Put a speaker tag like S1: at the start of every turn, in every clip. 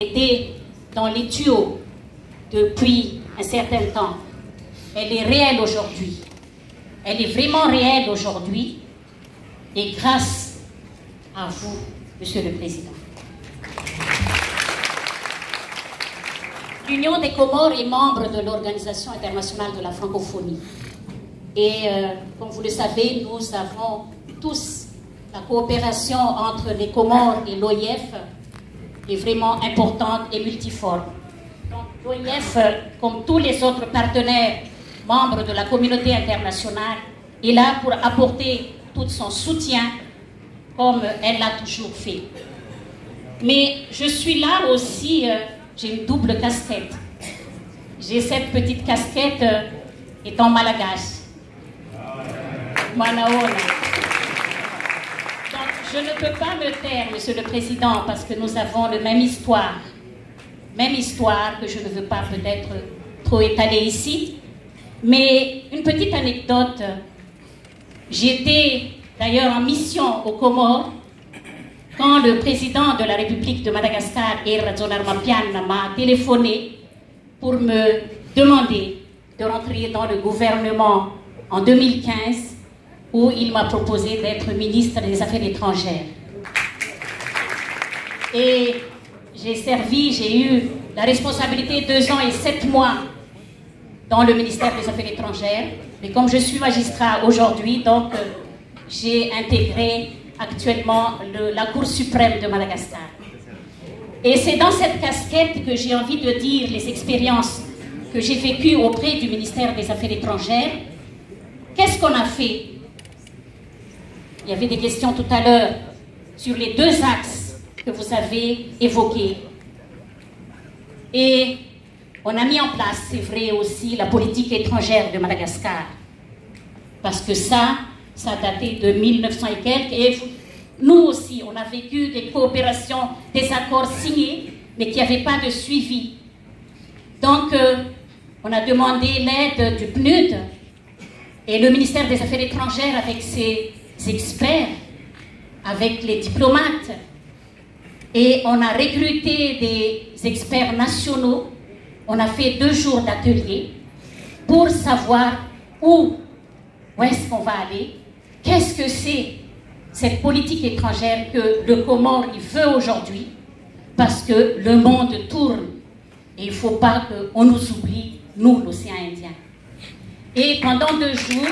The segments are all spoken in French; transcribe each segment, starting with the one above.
S1: était dans les tuyaux depuis un certain temps, elle est réelle aujourd'hui. Elle est vraiment réelle aujourd'hui et grâce à vous, Monsieur le Président. L'Union des Comores est membre de l'Organisation internationale de la francophonie. Et comme vous le savez, nous avons tous la coopération entre les Comores et l'OIF est vraiment importante et multiforme. Donc l'OIF, comme tous les autres partenaires membres de la communauté internationale, est là pour apporter tout son soutien comme elle l'a toujours fait. Mais je suis là aussi, j'ai une double casquette. J'ai cette petite casquette étant malagache. Manaona. Donc je ne peux pas me taire, Monsieur le Président, parce que nous avons la même histoire que je ne veux pas peut-être trop étaler ici. Mais une petite anecdote, j'étais d'ailleurs en mission aux Comores quand le président de la République de Madagascar, Erazonar Mapiana, m'a téléphoné pour me demander de rentrer dans le gouvernement en 2015 où il m'a proposé d'être ministre des Affaires étrangères. Et j'ai eu la responsabilité 2 ans et 7 mois dans le ministère des Affaires étrangères. Mais comme je suis magistrat aujourd'hui, donc j'ai intégré actuellement la Cour suprême de Madagascar. Et c'est dans cette casquette que j'ai envie de dire les expériences que j'ai vécues auprès du ministère des Affaires étrangères. Qu'est-ce qu'on a fait? Il y avait des questions tout à l'heure sur les 2 axes que vous avez évoqués. Et on a mis en place, c'est vrai aussi, la politique étrangère de Madagascar. Parce que ça datait de 1900 et quelques. Et nous aussi, on a vécu des coopérations, des accords signés, mais qui n'avaient pas de suivi. Donc, on a demandé l'aide du PNUD et le ministère des Affaires étrangères avec ses experts, avec les diplomates. Et on a recruté des experts nationaux. On a fait 2 jours d'atelier pour savoir où est-ce qu'on va aller, qu'est-ce que c'est cette politique étrangère que le Comore il veut aujourd'hui, parce que le monde tourne et il ne faut pas qu'on nous oublie, nous, l'océan Indien. Et pendant 2 jours,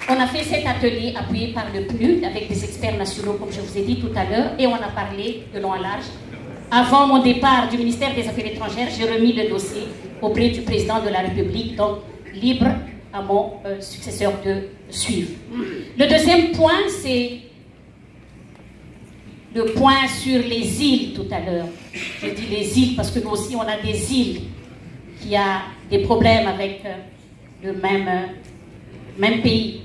S1: on a fait cet atelier appuyé par le PNUD avec des experts nationaux, comme je vous ai dit tout à l'heure, et on a parlé de long à large. Avant mon départ du ministère des Affaires étrangères, j'ai remis le dossier auprès du président de la République, donc libre à mon successeur de suivre. Le deuxième point, c'est le point sur les îles tout à l'heure. Je dis les îles parce que nous aussi, on a des îles qui ont des problèmes avec le même pays.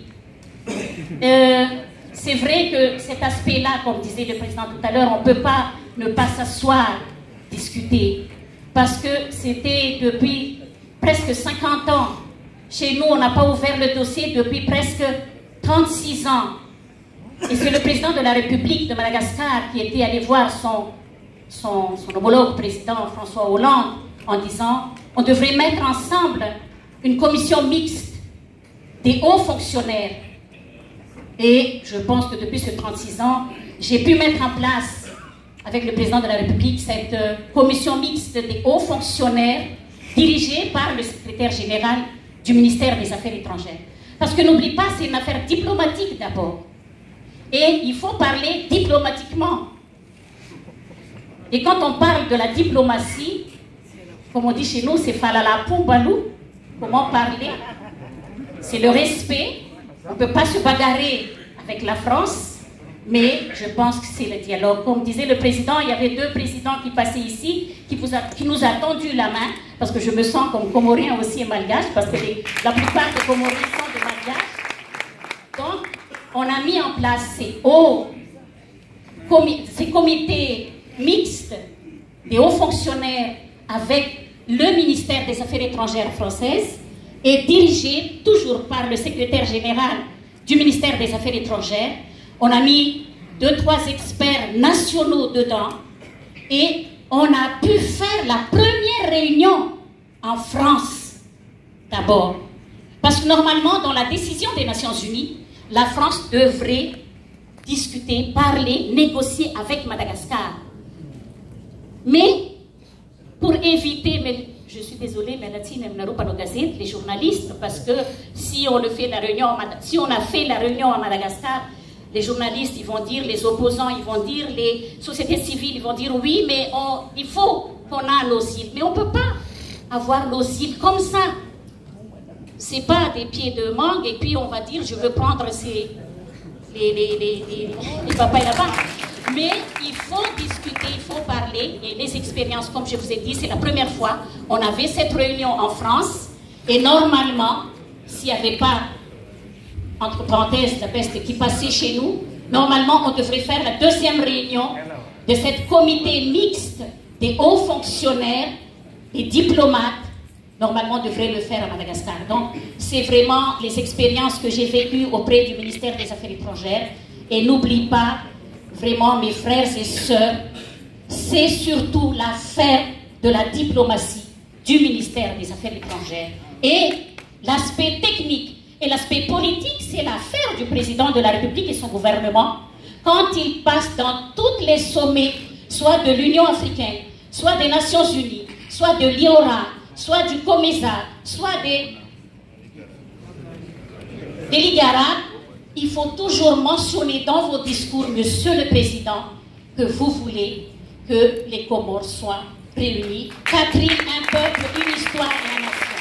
S1: C'est vrai que cet aspect-là, comme disait le président tout à l'heure, on ne peut pas ne pas s'asseoir, discuter, parce que c'était depuis presque 50 ans. Chez nous, on n'a pas ouvert le dossier depuis presque 36 ans. Et c'est le président de la République de Madagascar qui était allé voir son homologue président François Hollande en disant on devrait mettre ensemble une commission mixte des hauts fonctionnaires. Et je pense que depuis ces 36 ans, j'ai pu mettre en place avec le président de la République cette commission mixte des hauts fonctionnaires dirigée par le secrétaire général du ministère des Affaires étrangères. Parce que n'oublie pas, c'est une affaire diplomatique d'abord. Et il faut parler diplomatiquement. Et quand on parle de la diplomatie, comme on dit chez nous, c'est falala pumbalou. Comment parler? C'est le respect. On ne peut pas se bagarrer avec la France. Mais je pense que c'est le dialogue. Comme disait le président, il y avait 2 présidents qui passaient ici, qui nous a tendu la main, parce que je me sens comme comorien aussi et malgache, parce que la plupart des Comoriens sont de malgache. Donc, on a mis en place ces comités mixtes des hauts fonctionnaires avec le ministère des Affaires étrangères françaises et dirigés toujours par le secrétaire général du ministère des Affaires étrangères. On a mis 2-3 experts nationaux dedans et on a pu faire la première réunion en France, d'abord. Parce que normalement, dans la décision des Nations Unies, la France devrait discuter, parler, négocier avec Madagascar. Mais, pour éviter, mais je suis désolée, mais les journalistes, parce que si on a fait la réunion à Madagascar, les journalistes, ils vont dire, les opposants, ils vont dire, les sociétés civiles, ils vont dire oui, mais il faut qu'on ait nos îles. Mais on ne peut pas avoir nos îles comme ça. C'est pas des pieds de mangue et puis on va dire je veux prendre les papayes là-bas. Mais il faut discuter, il faut parler. Et les expériences, comme je vous ai dit, c'est la première fois. On avait cette réunion en France et normalement, s'il n'y avait pas, entre parenthèses, la peste qui passait chez nous, normalement on devrait faire la deuxième réunion de cette comité mixte des hauts fonctionnaires et diplomates. Normalement, on devrait le faire à Madagascar. Donc, c'est vraiment les expériences que j'ai vécues auprès du ministère des Affaires étrangères. Et n'oublie pas, vraiment, mes frères et sœurs, c'est surtout l'affaire de la diplomatie du ministère des Affaires étrangères. Et l'aspect technique et l'aspect politique, c'est l'affaire du président de la République et son gouvernement. Quand il passe dans tous les sommets, soit de l'Union africaine, soit des Nations unies, soit de l'IORA, soit du COMESA, soit des Ligara, il faut toujours mentionner dans vos discours, Monsieur le Président, que vous voulez que les Comores soient réunis. Catherine, un peuple, une histoire et un nation.